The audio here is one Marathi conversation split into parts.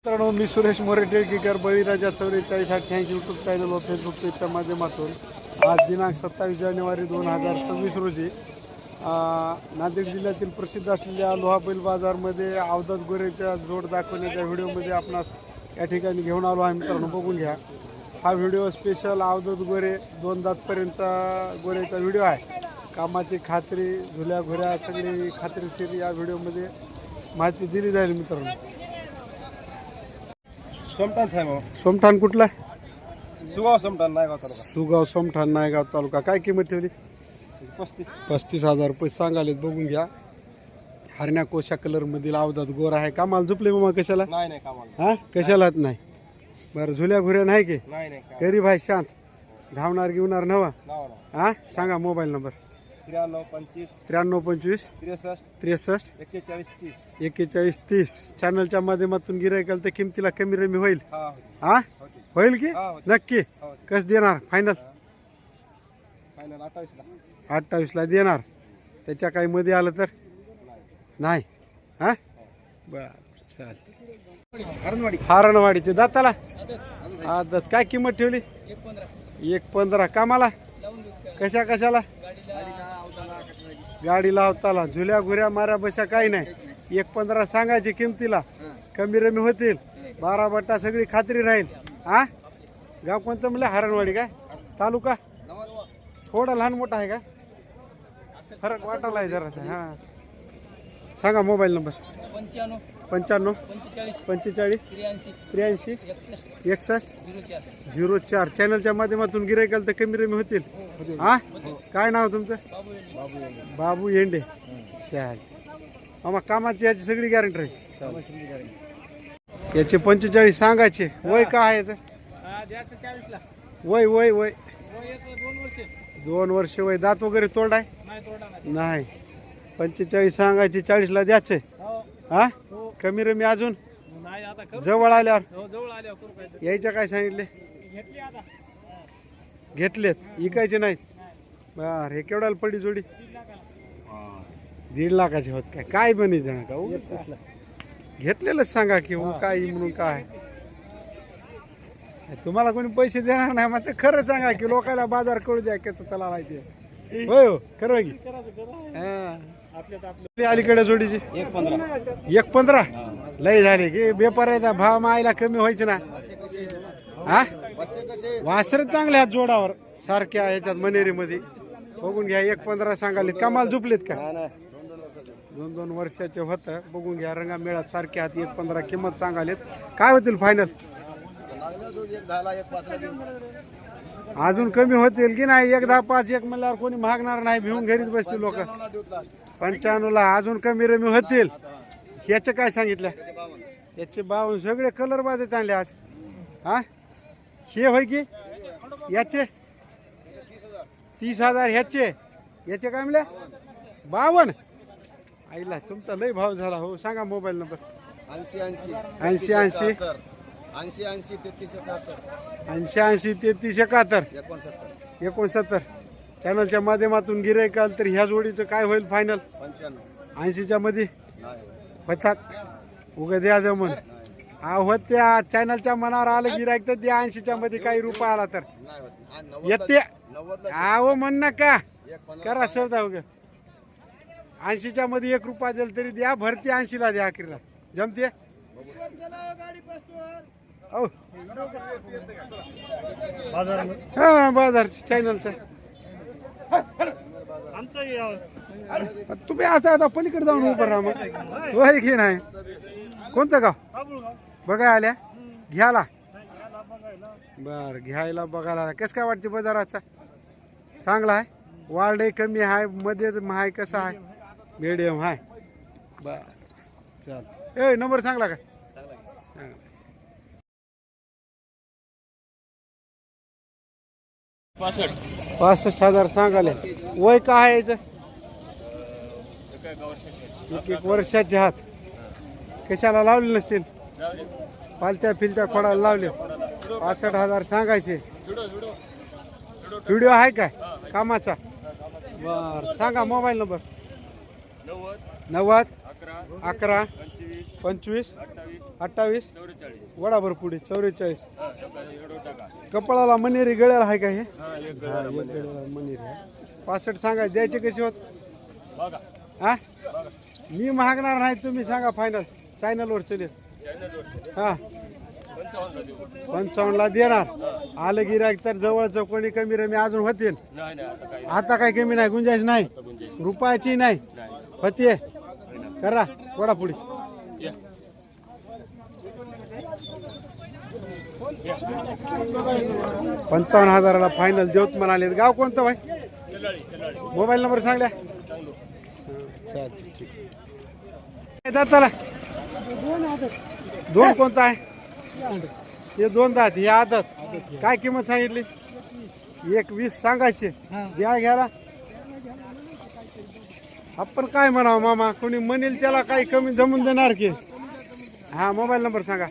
मित्रांनो, मी सुरेश मोरे टिळकीकर, बळीराजा 4488 यूट्यूब चॅनल व फेसबुक पेजच्या माध्यमातून आज दिनांक 27 जानेवारी 2026 रोजी नांदेड जिल्ह्यातील प्रसिद्ध असलेल्या लोहा बैल बाजारमध्ये अवधूत गोरेच्या जोड दाखवण्याच्या व्हिडिओमध्ये आपणास या ठिकाणी घेऊन आलो आहे. मित्रांनो, बघून घ्या. हा व्हिडिओ स्पेशल अवधूत गोरे 2 दातपर्यंतचा गोरेचा व्हिडिओ आहे. कामाची खात्री, झुल्या घुऱ्या सगळी खात्रीशीर या व्हिडिओमध्ये माहिती दिली जाईल. मित्रांनो, सोमठाण आहे मग. सोमठाण कुठला? सुगाव सोमठाण, नायगाव तालुका. सुगाव सोमठाण, नायगाव तालुका. काय किंमत ठेवली? 35,000 रुपये सांगालेत. बघून घ्या. हरण्या कोशा कलर मधील अवधूत गोर आहे. कामाला झुपले मामा? कशाला नाही कामाला. हा, कशालाच नाही. बरं, झुल्या घुऱ्या नाही की? नाही गरीब आहे, शांत, धावणार घेणार नवा. नाव हा, सांगा मोबाईल नंबर. 93 25 93 63 63 41 30. 41 30. चॅनलच्या माध्यमातून गिरायकाल तर किमतीला कमी रमी होईल. हा हा, होईल की? हा, नक्की. कस देणार? फायनल फायनल 28 ला. 28 देणार. त्याच्या काही मध्ये आलं तर नाही. हा, बर, चालते. हारणवाडीचे दाताला आदत काय किंमत ठेवली? 1.15. कामाला कशा कशाला? गाडी लावताला, झुल्या घुऱ्या माऱ्या बशा काही नाही. 1.15 सांगायची किमतीला. कमी रमी होतील. 12 बट्टा सगळी खात्री राहील. हा, गाव कोणतं म्हणलं? हारणवाडी. काय तालुका? थोडा लहान मोठा आहे का? फरक वाटायला आहे जरासा. हा, सांगा मोबाईल नंबर. 95 45 83 61 04. चॅनलच्या माध्यमातून गिरायकाल तर कमी रमी होतील. हा, काय नाव तुमचं? बाबू येंडे. शाल मामा, कामाची याची सगळी गॅरंटी राहील. याचे 45 सांगायचे. वय काय आहे याचं? वय वय वय 2 वर्ष वय. दात वगैरे तोंड आहे? नाही. 45 सांगायचे. 40 द्यायचे. हा, कमी रमी अजून जवळ आल्यावर यायच्या काय सांगितले? घेतलेत, इकायचे नाहीत. बर, हे केवढ्याला पडली जोडी? 1.5 लाखाची होत. काय काय बनी जण का घेतलेलंच सांगा की हो. काय म्हणून काय तुम्हाला कोणी पैसे देणार नाही मग ते खरं सांगा की लोकांना बाजार कळू द्या कसं त्याला माहिती. होय हो, खरं की? हा, अलीकडे जोडीची 1.15 लय झाले की व्यापाराचा भाव मायला कमी व्हायचे ना. हा, वासर चांगले आहेत जोडावर सारख्या ह्याच्यात मनेरीमध्ये. बघून घ्या. 1.15 सांगाले. कामाला झुपलेत का? 2 वर्षाचे होतं. बघून घ्या. रंगा मेळात सारखे आहात. 1.15 किंमत सांगालेत. काय होतील फायनल? अजून कमी होतील की नाही? 1.10 1 म्हणल्यावर कोणी मागणार नाही. भिवून घरीच बसतील लोक. 95 अजून कमी रमी होतील. याचे काय सांगितलं? याचे 52. सगळे कलर बाजे चांगले आज. हा, हे होय की? याचे 30,000. ह्याचे याचे काय म्हणले? 52. आईला तुमचा लय भाव झाला हो. सांगा मोबाईल नंबर. 80 80 80 33 71 69. चॅनलच्या माध्यमातून गिरायकाल तर ह्या जोडीचं काय होईल फायनल? 80च्या मध्ये होतात. उगा द्या जमून. हा, होत्या. चॅनलच्या मनावर आलं गिरायक तर द्या. 80च्या मध्ये काही रुपया आला तर येते. आहो म्हण नका करा सौदा. उगा 80च्या मध्ये 1 रुपया दिला तरी द्या. भरती 80ला द्या. अखेरला जमते. हा, बाजारची चॅनलचा तुम्ही असं आता पलीकडे जाऊन उभं राहा मग. होय की नाही? कोणतं गाव बघाय आल्या? घ्यायला? बर, घ्यायला बघायला. कसं काय वाटते बाजाराचा? चांगला आहे. वाढ कमी आहे, मध्ये आहे, कसा आहे? मीडियम आहे. बर, चालतं. ए, नंबर सांगला का? 65,000 सांगाले. वय काय आहे याचं? 1 वर्षाचे हात. कशाला लावले नसतील? पालत्या फिलत्या खोडाला लावले. 65,000 सांगायचे. व्हिडिओ आहे काय कामाचा? बर, सांगा मोबाईल नंबर. 90 11 25 28 वडाभर पुढे 44 कपाळाला मनेरी गळ्याला आहे का हे मनेरी आहे 65 सांगा द्यायचे कसे होत हा मी मागणार नाही तुम्ही सांगा फायनल चॅनलवर चलेल हा 55 ला देणार आलं गिरायक तर जवळचं कोणी कमी रमी अजून होतील आता काही कमी नाही गुंजाईश नाही रुपयाची नाही होते करा वडा पुढे 55,000ला फायनल देऊत म्हणाले गाव कोणतं भाई मोबाईल नंबर सांगल्या दाताला दोन कोणता आहे हे 2 दात हे आदत काय किंमत सांगितली 1.20 सांगायचे द्या घ्यायला आपण काय म्हणावं मामा कोणी म्हणेल त्याला काही कमी जमून देणार की हा मोबाईल नंबर सांगा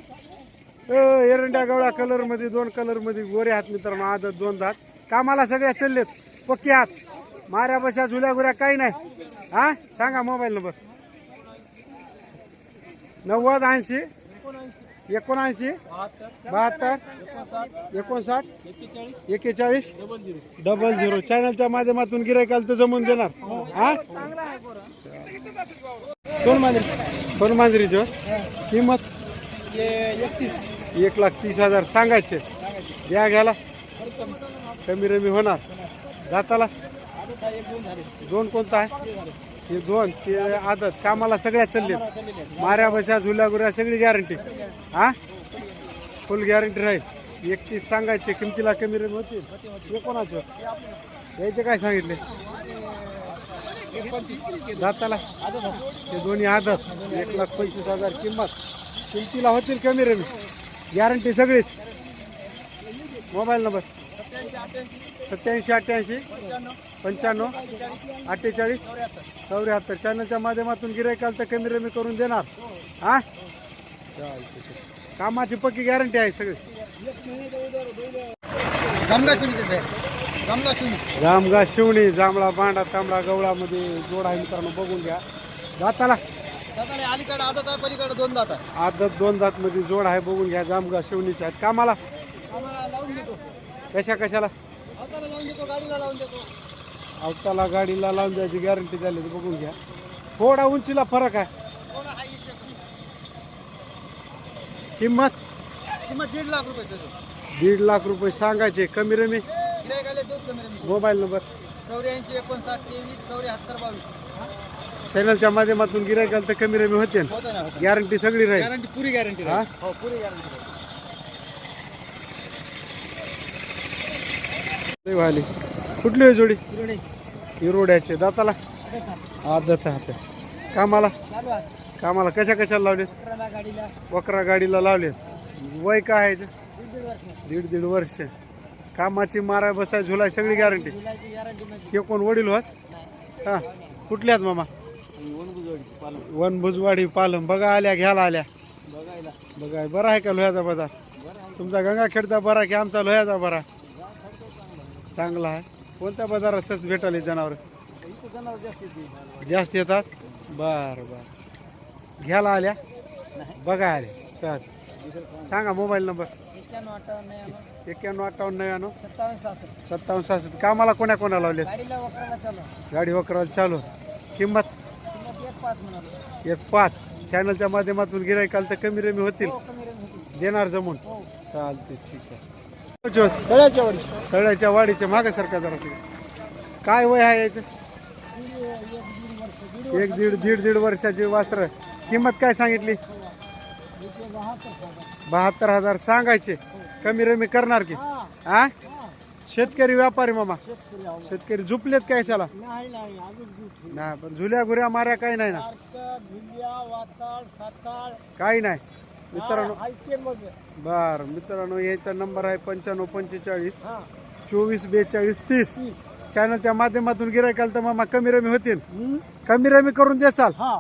एरंड्या गवळा कलर मध्ये 2 कलर मध्ये गोरे हात मित्रांनो आदत 2 दात कामाला सगळ्या चललेत पक्के हात माऱ्या बशा झुल्या गुऱ्या काही नाही हा सांगा मोबाईल नंबर 90 80 79 72 59 41 00 चॅनलच्या माध्यमातून गिरायकाला तर जमून देणार हा कोण मांजरीची किंमत 1,30,000 सांगायचे द्या घ्यायला कमी रमी होणार जाताला 2 कोणता आहे हे 2 ते आदत कामाला सगळ्या चालले माऱ्या बशा झुल्या गुऱ्या सगळी गॅरंटी हा फुल गॅरंटी राहील 31 सांगायचे किमतीला कमी रमी होतील हे कोणाचं यायचे काय सांगितले दाताला हे दोन्ही आदत 1,25,000 किंमतीला होतील कमी रमी गॅरंटी सगळीच मोबाईल नंबर 87 88 95 48 74 चॅनलच्या माध्यमातून गिरायकाला तर कमी रमी करून देणार हा कामाची पक्की गॅरंटी आहे सगळी जामगा शिवणी जांभळा बांडा तांबडा गवळामध्ये जोड आहे मित्रांनो बघून घ्या दाताला अलीकडे आदत आहे पलीकडे 2 दात आहे आदत 2 दात मध्ये जोड आहे बघून घ्या जामगा शिवणीच्या आहेत कामाला लावून देतो कशाला हाताला लावून देतो गाडीला लावून देतो अवताला गाडीला लावून द्यायची गॅरंटी झाली बघून घ्या थोडा उंचीला फरक आहे किंमत 1.5 लाख रुपये 1.5 लाख रुपये सांगायचे कमी रमी मोबाईल नंबर 84 59 23 74 22 चॅनलच्या माध्यमातून गिरायकाला तर कमी रमी होते गॅरंटी सगळी राहील गॅरंटी पुरी गॅरंटी हा हो पुरी गॅरंटी वाली कुठली आहे जोडी हिरोड्याचे दाताला आदत आहे कामाला कशाला लावलेत वकरा गाडीला लावलेत वय काय आहे 1.5 वर्ष कामाची मारा बसाय झुलाय सगळी गॅरंटी हे कोण वडील होत हा कुठले आहेत मामा वनभुजवाडी पालम बघा आल्या घ्यायला आल्या बघा बरा आहे का लोह्याचा बाजार तुमचा गंगाखेडचा बरा की आमचा लोह्याचा बरा चांगला आहे कोणत्या बाजारात स्वस्त भेटाले जनावर जास्त येतात बर घ्यायला आल्या बघा आले सहज सांगा मोबाईल नंबर 91 57 कामाला कोणा लावले गाडी वकराला चालू किंमत 1.5 चॅनलच्या माध्यमातून गिरायकाला तर कमी रमी होतील देणार जमून चालते ठीक आहे तळ्याच्या वाडीच्या मागे सरकार जरा काय वय आहे याचं 1.5 वर्षाची वासर किंमत काय सांगितली 72,000 सांगायचे कमी रमी करणार की हा शेतकरी व्यापारी मामा शेतकरी झुपलेत काय याला नाही पण झुल्या गुऱ्या माऱ्या काही नाही ना काही नाही मित्रांनो मित्रांनो याचा नंबर आहे 95 45 24 42 30 चॅनलच्या माध्यमातून गिरायकाला तर मामा कमी रमी होतील कमी रमी करून देसाल हा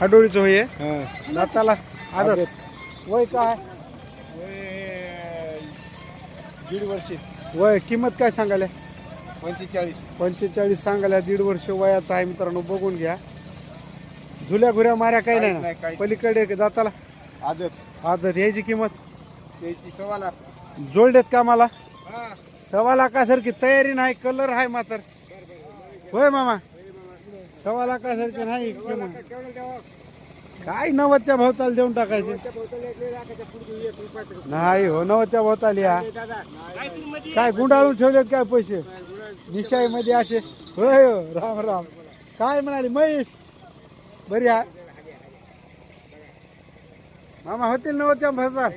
हाडोळीच होय दाताला आदत वय काय 1.5 वर्ष वय किंमत काय सांगायला 45 सांगायला. 1.5 वर्ष वयाचा आहे मित्रांनो, बघून घ्या. झुल्या घुऱ्या माऱ्या काही नाही ना. पलीकडे दाताला आदत यायची किंमत जोडलेत का मला? 1.25 लाखासारखी तयारी नाही, कलर आहे मात्र. होय मामा, 1.25 लाखासारखी नाही किंमत. काय 90च्या भोवताल देऊन टाकायचे नाही हो. 90च्या भोवताल या काय गुंडाळून ठेवलेत काय पैसे निशाई मध्ये असे. होय हो, राम राम. काय म्हणाले महेश? बरी आहे मामा. होतील 90च्या भोवताल?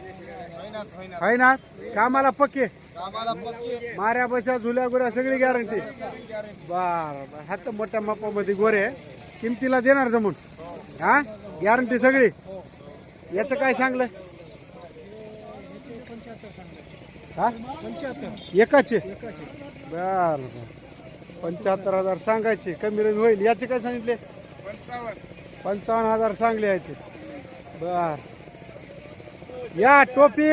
आहे ना. कामाला पक्के, माऱ्या बशा झुल्या गुऱ्या सगळी गॅरंटी. बर हात मोठ्या मापामध्ये गोरे किमतीला देणार जमून. हा गॅरंटी सगळी. याचं काय सांगलं? हा 75. बर 75,000 सांगायचे, कमी रेंज होईल. याचे काय सांगितले? 55,000 सांगले याचे. बर या टोपी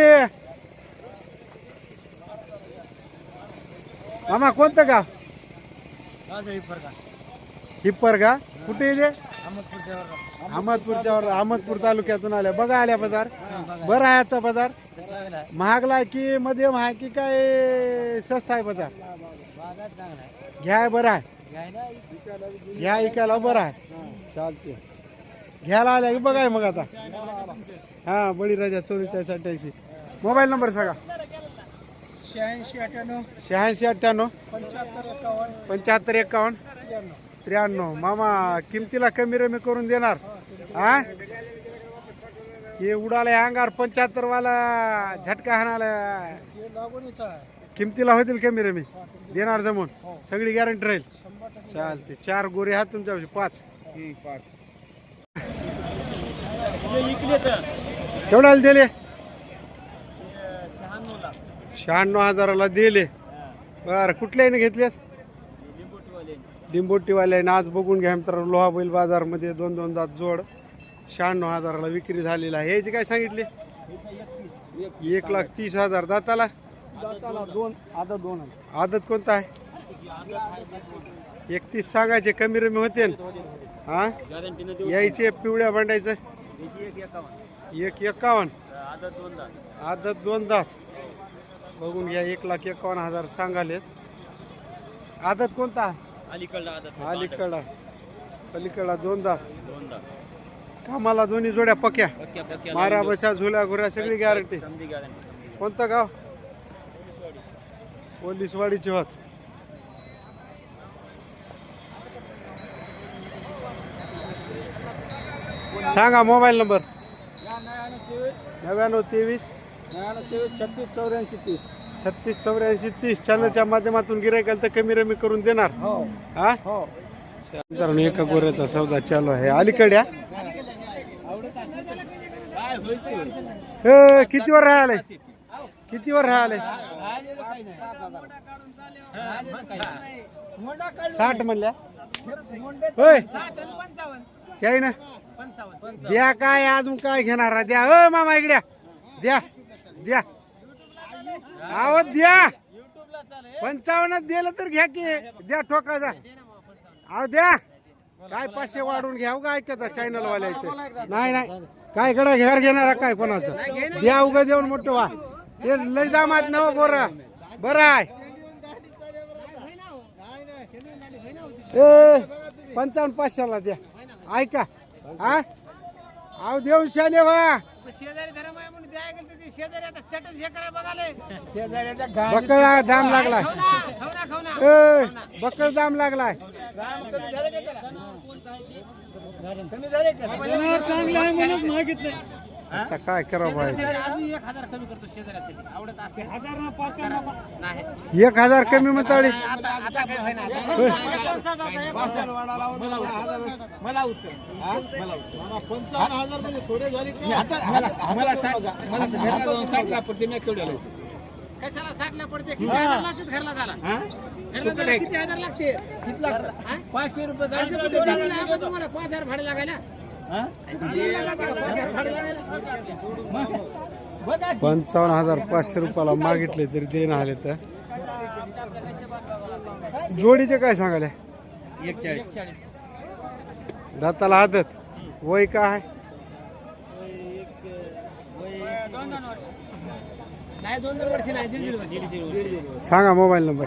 मामा. कोणतं गाव? हिप्पर का? कुठे येते? अहमदपूरच्या. अहमदपूर तालुक्यातून आल्या. बघा आल्या बाजार. बरं आहे आजचा बाजार? महागला की मध्यम आहे की काय स्वस्त आहे बाजार? घ्याय बरं आहे. घ्या ऐकायला बरं आहे. चालते. घ्यायला आल्या की बघाय मग आता. हा बळीराजा 4488. मोबाईल नंबर सांगा. 8698 7551 93. मामा किमतीला कमी रमी करून देणार. हा हे उडाला अंगार 75 वाला झटका हाणाला. किमतीला होतील कमी रमी देणार जमून. सगळी गॅरंटी राहील. चालते. 4 गोरे हात तुमच्यापाशी. 5 केवढ्याला दिले? 96,000ला दिले. बर कुठल्याने घेतलेत? लिंबोटीवाल्याने. आज बघून घ्या मित्रांनो, लोहा बैल बाजारमध्ये 2 दात जोड 96,000ला विक्री झालेला आहे. याची काय सांगितले? 1,30,000. दाताला? आदत कोणता आहे? 31 सांगायचे, कमी रमी होते. हा यायचे पिवळ्या भांडायचं 1,51. आदत 2 दात. बघून घ्या. 1,51,000 सांगालेत. आदत कोणता? अलीकडा पलीकडा 2 दात. कामाला दोन्ही जोड्या पक्या. मारा बशा झुल्या घुऱ्या सगळी गॅरंटी. कोणतं गाव? पोलीसवाडीचे होत. सांगा मोबाईल नंबर. 9923 3684 30. चॅनलच्या माध्यमातून गिरायकाला तर कमी रमी करून देणार. हा मित्रांनो, एका गोऱ्याचा सौदा चालू आहे अलीकडे. कितीवर राहिले? कितीवर राहिले? 60 म्हणल्या. होय त्याही ना. द्या काय अजून काय घेणार? द्या. हो मामा इकडे द्या. द्या आवत द्या. 55 दिलं तर घ्या की. द्या ठोकाचा. अहो द्या. काय 500 वाढून घ्या. उगा ऐकता चॅनल वाल्याचं. नाही काय कडा घर घेणार काय कोणाचं? द्या उगा देऊन मोठं व्हा. ते लय दामात नव गोर बरं आहे. 55 500ला द्या. ऐका. हा अहो देऊन शाने व्हा. बकळा दाम लागलाय. बकळ दाम लागलाय. आता काय करा भाई? 1,000 कमी म्हणताडी. कशाला 60ला पडते? किती हजार लागतात घरला झाला? घरला किती हजार लागते? 500 रुपये गाडी तुम्हाला 5,000 भाडे लागायला. 55,500 रुपयाला मागितले तरी देणं आले तर जोडीचे काय सांगाले? 41. दाताला आदत. वय काय आहे? नाही 2 वर्ष नाही 1.5 वर्ष. सांगा मोबाईल नंबर.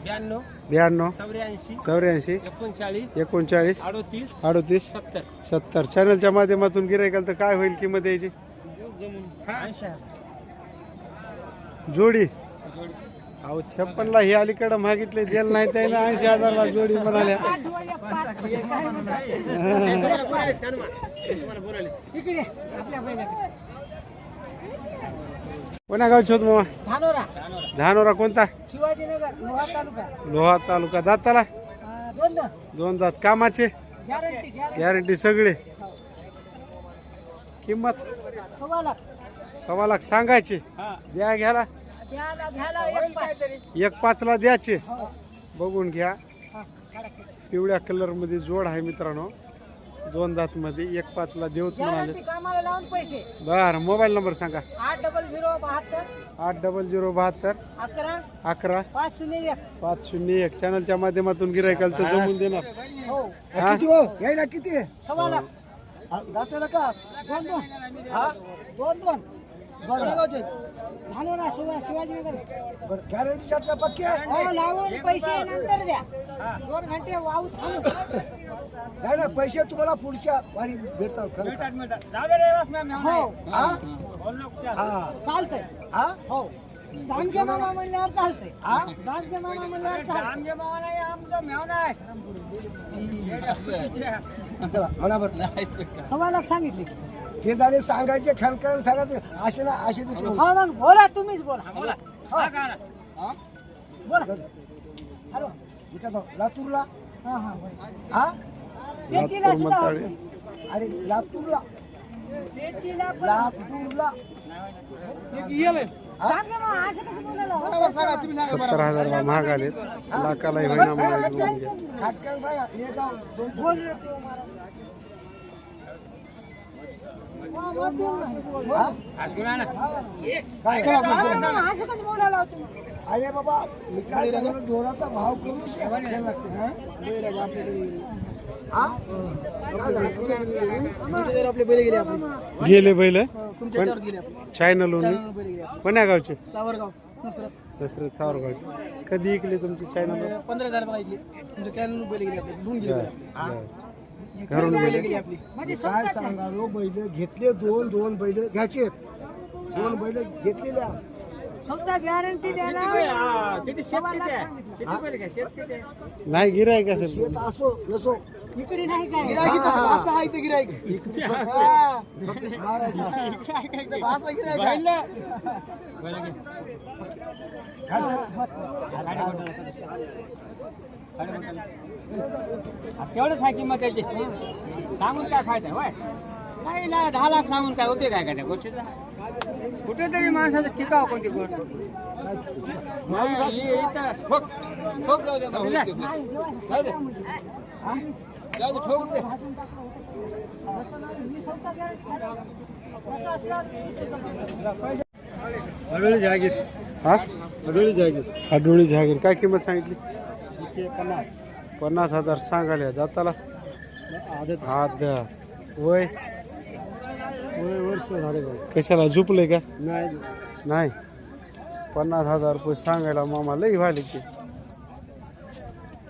92 92 84 84 39 39 38 38 70. 70. चॅनलच्या माध्यमातून गिरायकाल तर काय होईल किंमत यायची? जोडी अहो 56ला ही अलीकडे मागितले दिलं नाही त्याने 80,000ला जोडी म्हणाल्या. कोणा गावचे होत मामा? धानोरा धानोरा कोणता? शिवाजीनगर लोहा तालुका लोहा तालुका. दाताला 2 दोन दात. कामाचे गॅरंटी गॅरंटी सगळे. किंमत 1.25 लाख. सांगायची. द्या घ्याला घ्यायला 1.5. 1.5 द्यायचे. हो. बघून घ्या. पिवळ्या कलर मध्ये जोड आहे मित्रांनो. 2 दात मध्ये 1.5 देऊत म्हणाले. गॅरंटी कामाला लावून पैसे. बर मोबाईल नंबर सांगा. 80072 80072 11 11 501. 501. चॅनलच्या माध्यमातून गिरायकाल तर जमून देणार. हो हा? यायला किती? 1.25 लाख. दाताला का 2 हा 2 धानोरा शिवाजीनगर. गॅरंटी का पक्के? हो लावून पैसे नंतर द्या. 2 घंटे वाहू थांबू. नाही ना पैसे तुम्हाला पुढच्या वारी भेटतात. हो हा चालतंय. हा हो जानके मामा म्हणल्यावर चालतंय. जानके मामा म्हणल्यावर चालतंय. चला म्हणा बरं. 1.25 लाख सांगितले. ते झाले सांगायचे खणखण सांगायचे असे ना असे ते हो मग बोला तुम्हीच बोला. बोला बोला. हॅलो मी काय म्हणतो, लातूरला हा हा बोला. हा पेटीला लातूर सुद्धा होत मताळे. नाही. अरे लातूरला पेटीला पण लातूरला जानके मामा असं कसं बोलायला? 70,000 महाग आले. लाखालाही होईना म्हणाले. बघून घ्या. खाटक्यान सांगा हे गाव दोन बोल रे तू मला. हा, मग बोल ना. हा? काय जानके मामा असं कसं बोलायला तुम्ही? अरे बाबा मी काय सांगतो ढोराचा भाव करून द्यायला लागते हा? हा? काय झालं? आपले बैल गेले आपले. गेले बैल तुमच्या गेले चॅनलहून. बैल गेले. कोण्या गावचे? सावरगाव नसरत. दसरथ सावरगावचे. कधी इकले तुमची चॅनल? 15 झाले बघा इथले. तुमच्या चॅनल बैल गेले आपले. धुवून गेले. घरून बैल गेले. गेली आपली. मी काय सांगा रो बैल घेतले दोन बैल घ्यायचे 2 बैल घेतलेल्या स्वतः गॅरंटी द्यायला. किती नाही गिराय का शेत असो नसो इकडे नाही काय. असं आहे ते गिराईक मारायचं तेवढंच आहे किंमत त्याची. सांगून काय फायदा होय? नाही ना 10 लाख सांगून काय उपयोग आहे का त्या गोष्टीचा? कुठेतरी माणसाचं टिकाव कोणती गोष्ट. ठोक ठोक जाऊ दे. जाऊ दे जाऊ दे ठोक दे. आडोळी जहागीर. हा आडोळी जहागीर. काय किंमत सांगितली? 50,000 सांगाले. दाताला आद. वय वर्ष झाले कशाला झुपले का? नाही नाही. 50,000 रुपये सांगायला मामा लई व्हायले की.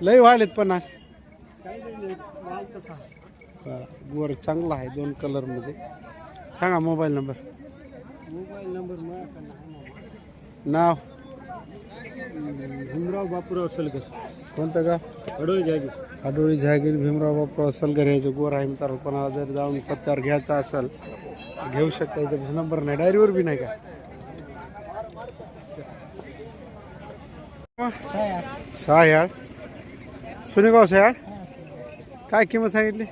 लई व्हायलेत 50. माल तसा वर चांगला आहे 2 कलर मध्ये. सांगा मोबाईल नंबर. मोबाईल नंबर नाव भीमराव बापूराव सलगर कोणतं का? अडोळी जागी आडोळी जहागीर भीमराव बापराव सलगर याचे गोर आहे मित्रांनो. कोणाला जर जाऊन पत्त्यावर घ्यायचा असेल घेऊ शकता. इथे नंबर नाही. डायरीवर बी नाही का? सहायाळ सुनेगाव सहायाळ. काय किंमत सांगितली?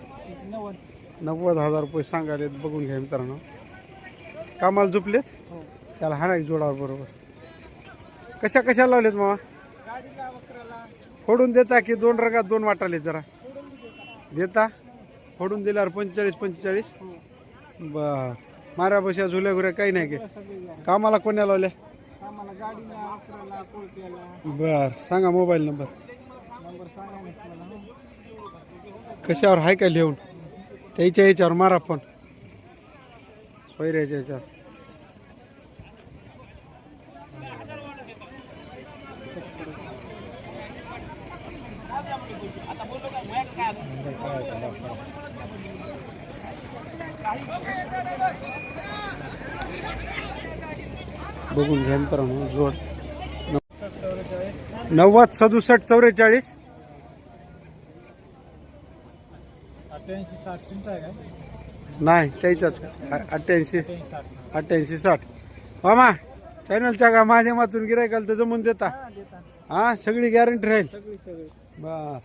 90,000 रुपये सांगायले. बघून घ्या मित्रांनो. कामाला झुपलेत. त्याला हाणा जोडावर बरोबर. कशा लावलेत मामा? फोडून देता की 2 रगात 2 वाटाले? जरा देता. फोडून दिल्यावर 45-45. बर. माऱ्या बशा झुल्या घुऱ्या काही नाही की. कामाला कोण्या लावल्या? बर. सांगा मोबाईल नंबर. कशावर आहे का लिहून त्याच्या याच्यावर मारा पण सोयऱ्याच्या याच्यावर. बघून घ्या मित्रांनो जोड 90 67 44 नाही त्याच्याच 88 60. मामा चॅनलच्या का माध्यमातून गिरायकाला तर जमून देता हा सगळी गॅरंटी राहील बर.